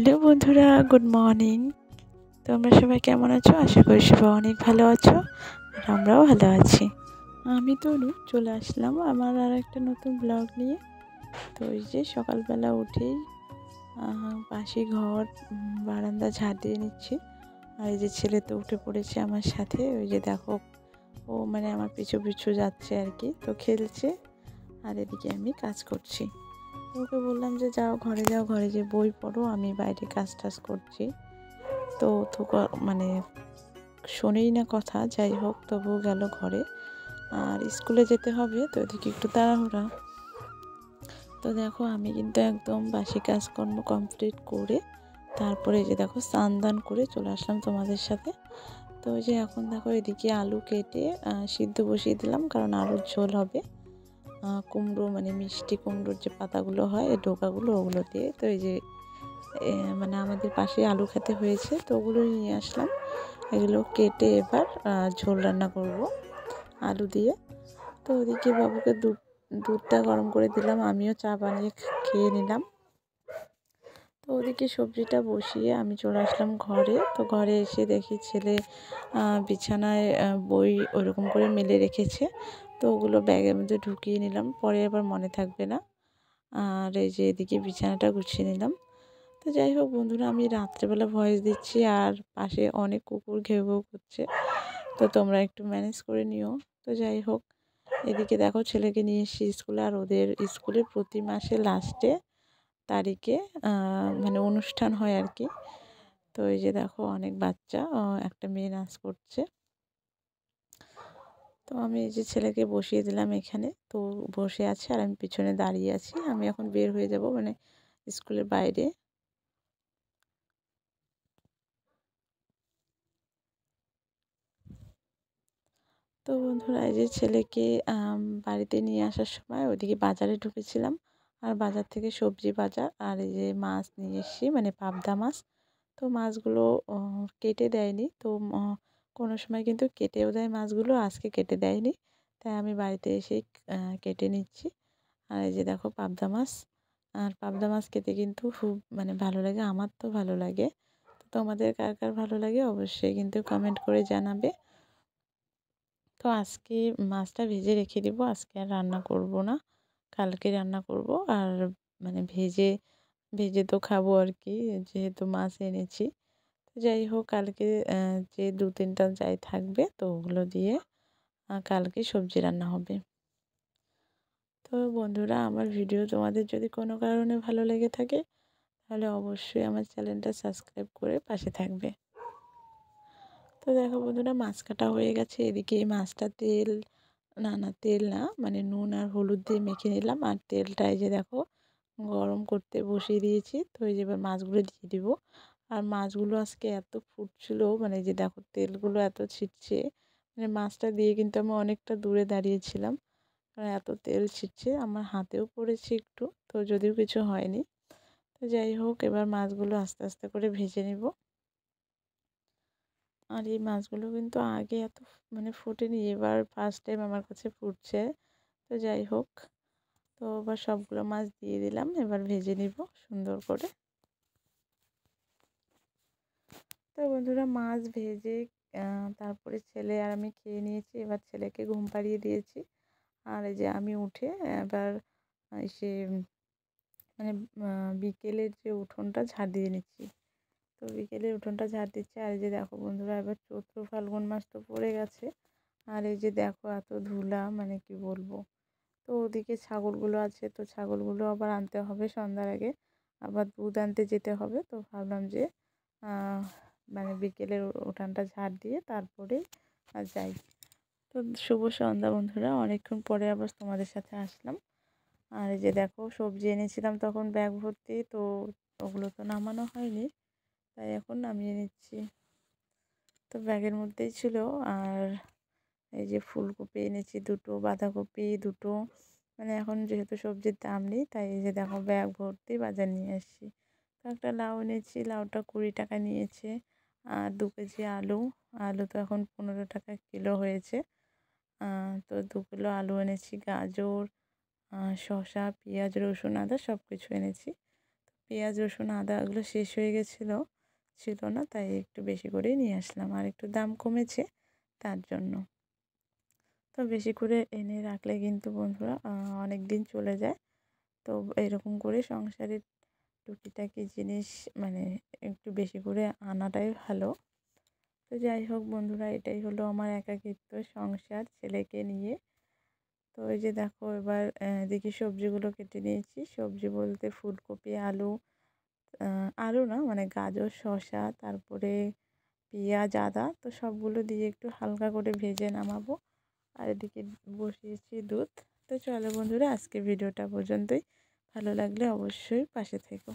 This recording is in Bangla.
হ্যালো বন্ধুরা, গুড মর্নিং। তোমরা সবাই কেমন আছো? আশা করি সবাই অনেক ভালো আছো, আর আমরাও ভালো আছি। আমি তনু চলে আসলাম আমার আর একটা নতুন ব্লগ নিয়ে। তো এই যে সকালবেলা উঠেই বাসি ঘর বারান্দা ঝাড় দিয়ে নিচ্ছি। আর এই যে ছেলে তো উঠে পড়েছে আমার সাথে, ওই যে দেখো ও মানে আমার পিছু পিছু যাচ্ছে আর কি, তো খেলছে আর এদিকে আমি কাজ করছি। ওকে বললাম যে যাও ঘরে, যাও ঘরে যে বই পড়ো, আমি বাইরে কাজ টাজ করছি। তো মানে শোনেই না কথা, যাই হোক তবুও গেল ঘরে। আর স্কুলে যেতে হবে, তো এদিকে একটু তাড়াহুড়া। তো দেখো আমি কিন্তু একদম বাসি কাজকর্ম কমপ্লিট করে তারপরে যে দেখো স্নান দান করে চলে আসলাম তোমাদের সাথে। তো ওই যে এখন দেখো এদিকে আলু কেটে সিদ্ধ বসিয়ে দিলাম, কারণ আলুর ঝোল হবে। কুমড়ো মানে মিষ্টি কুমড়োর যে পাতাগুলো হয়, এই ডোকাগুলো, ওগুলো দিয়ে। তো এই যে মানে আমাদের পাশে আলু খেতে হয়েছে, তো ওগুলো নিয়ে আসলাম। এগুলো কেটে এবার ঝোল রান্না করব আলু দিয়ে। তো ওদিকে বাবুকে দুধটা গরম করে দিলাম, আমিও চা বানিয়ে খেয়ে নিলাম। তো ওদিকে সবজিটা বসিয়ে আমি চলে আসলাম ঘরে। তো ঘরে এসে দেখি ছেলে বিছানায় বই ওরকম করে মেলে রেখেছে, তো ওগুলো ব্যাগের মধ্যে ঢুকিয়ে নিলাম, পরে আবার মনে থাকবে না। আর এই যে এদিকে বিছানাটা গুছিয়ে নিলাম। তো যাই হোক বন্ধুরা, আমি রাত্রেবেলা ভয়েস দিচ্ছি আর পাশে অনেক কুকুর ঘেউ ঘেউ করছে, তো তোমরা একটু ম্যানেজ করে নিও। তো যাই হোক, এদিকে দেখো ছেলেকে নিয়ে এসেছি স্কুলে, আর ওদের স্কুলে প্রতি মাসে লাস্টে তারিখে মানে অনুষ্ঠান হয় আর কি। তো এই যে দেখো অনেক বাচ্চা, একটা মেয়ে নাচ করছে। তো আমি এই যে ছেলেকে বসিয়ে দিলাম এখানে, তো বসে আছে আর আমি পিছনে দাঁড়িয়ে আছি। আমি এখন বের হয়ে যাব মানে স্কুলের বাইরে। তো বন্ধুরা, এই যে ছেলেকে বাড়িতে নিয়ে আসার সময় ওইদিকে বাজারে ঢুকেছিলাম, আর বাজার থেকে সবজি বাজার আর এই যে মাছ নিয়ে এসেছি, মানে পাবদা মাছ। তো মাছগুলো কেটে দেয়নি, তো কোনো সময় কিন্তু কেটেও দেয় মাছগুলো, আজকে কেটে দেয়নি, তাই আমি বাড়িতে এসেই কেটে নিচ্ছি। আর এই যে দেখো পাবদা মাছ, আর পাবদা মাছ খেতে কিন্তু খুব মানে ভালো লাগে, আমার তো ভালো লাগে। তো তোমাদের কার কার ভালো লাগে অবশ্যই কিন্তু কমেন্ট করে জানাবে। তো আজকে মাছটা ভেজে রেখে দিব, আজকে আর রান্না করব না, কালকে রান্না করব। আর মানে ভেজে ভেজে তো খাবো আর কি, যেহেতু মাছ এনেছি। তো যাই হোক, কালকে যে দু তিনটা যাই থাকবে, তো ওগুলো দিয়ে কালকে সবজি রান্না হবে। তো বন্ধুরা, আমার ভিডিও তোমাদের যদি কোনো কারণে ভালো লেগে থাকে, তাহলে অবশ্যই আমার চ্যানেলটা সাবস্ক্রাইব করে পাশে থাকবে। তো দেখো বন্ধুরা, মাছ কাটা হয়ে গেছে। এদিকে এই মাছটা তেল তেল না, মানে নুন আর হলুদ দিয়ে মেখে নিলাম, আর তেলটা এই যে দেখো গরম করতে বসিয়ে দিয়েছি। তো এই যে এবার মাছগুলো দিয়ে দিব। আর মাছগুলো আজকে এত ফুটছিল, মানে যে দেখো তেলগুলো এত ছিটছে, মানে মাছটা দিয়ে কিন্তু আমি অনেকটা দূরে দাঁড়িয়েছিলাম, কারণ এত তেল ছিটছে, আমার হাতেও পড়েছে একটু, তো যদিও কিছু হয়নি। তো যাই হোক, এবার মাছগুলো আস্তে আস্তে করে ভেজে নিব। আর এই মাছগুলো কিন্তু আগে এত মানে ফোটেনি, এবার ফার্স্ট টাইম আমার কাছে ফুটছে। তো যাই হোক, তো এবার সবগুলো মাছ দিয়ে দিলাম, এবার ভেজে নিব সুন্দর করে। তো বন্ধুরা, মাছ ভেজে তারপরে ছেলে আর আমি খেয়ে নিয়েছি। এবার ছেলেকে ঘুম পাড়িয়ে দিয়েছি, আর এই যে আমি উঠে এবার এসে মানে বিকেলের যে উঠোনটা ঝাড় দিয়ে নিচ্ছি। তো বিকেলের উঠোনটা ঝাড় দিচ্ছে। আর এই যে দেখো বন্ধুরা, এবার চৈত্র ফাল্গুন মাস তো পড়ে গেছে, আর এই যে দেখো এত ধুলা, মানে কি বলবো। তো ওদিকে ছাগলগুলো আছে, তো ছাগলগুলো আবার আনতে হবে সন্ধ্যার আগে, আবার দুধ আনতে যেতে হবে। তো ভাবলাম যে মানে বিকেলের উঠানটা ঝাড় দিয়ে তারপরে যাই। তো শুভ সন্ধ্যা বন্ধুরা, অনেকক্ষণ পরে আবার তোমাদের সাথে আসলাম। আর এই যে দেখো সবজি এনেছিলাম তখন ব্যাগ ভর্তি, তো ওগুলো তো নামানো হয়নি, তাই এখন নামিয়ে নিচ্ছি। তো ব্যাগের মধ্যেই ছিল। আর এই যে ফুলকপি এনেছি দুটো, বাঁধাকপি দুটো, মানে এখন যেহেতু সবজির দাম নেই, তাই এই যে দেখো ব্যাগ ভর্তি বাজার নিয়ে এসেছি। তো একটা লাউ এনেছি, লাউটা 20 টাকা নিয়েছে। আর 2 কেজি আলু, আলু তো এখন 15 টাকা কিলো হয়েছে। তো 2 কিলো আলু এনেছি, গাজর, শসা, পেঁয়াজ, রসুন, আদা সব কিছু এনেছি। পেঁয়াজ রসুন আদা এগুলো শেষ হয়ে ছিল না, তাই একটু বেশি করেই নিয়ে আসলাম। আর একটু দাম কমেছে তার জন্য। তো বেশি করে এনে রাখলে কিন্তু বন্ধুরা অনেক দিন চলে যায়। তো এরকম করে সংসারের টুকিটাকি জিনিস মানে একটু বেশি করে আনাটাই ভালো। তো যাই হোক বন্ধুরা, এটাই হলো আমার একাকিত্ব সংসার ছেলেকে নিয়ে। তো এই যে দেখো এবার দেখি সবজিগুলো কেটে নিয়েছি। সবজি বলতে ফুলকপি, আলু, আলু না মানে গাজর, শসা, তারপরে পেঁয়াজ, আদা, তো সবগুলো দিয়ে একটু হালকা করে ভেজে নামাবো। আর এদিকে বসিয়েছি দুধ। তো চলো বন্ধুরা, আজকে ভিডিওটা পর্যন্তই। ভালো লাগলে অবশ্যই পাশে থেকো।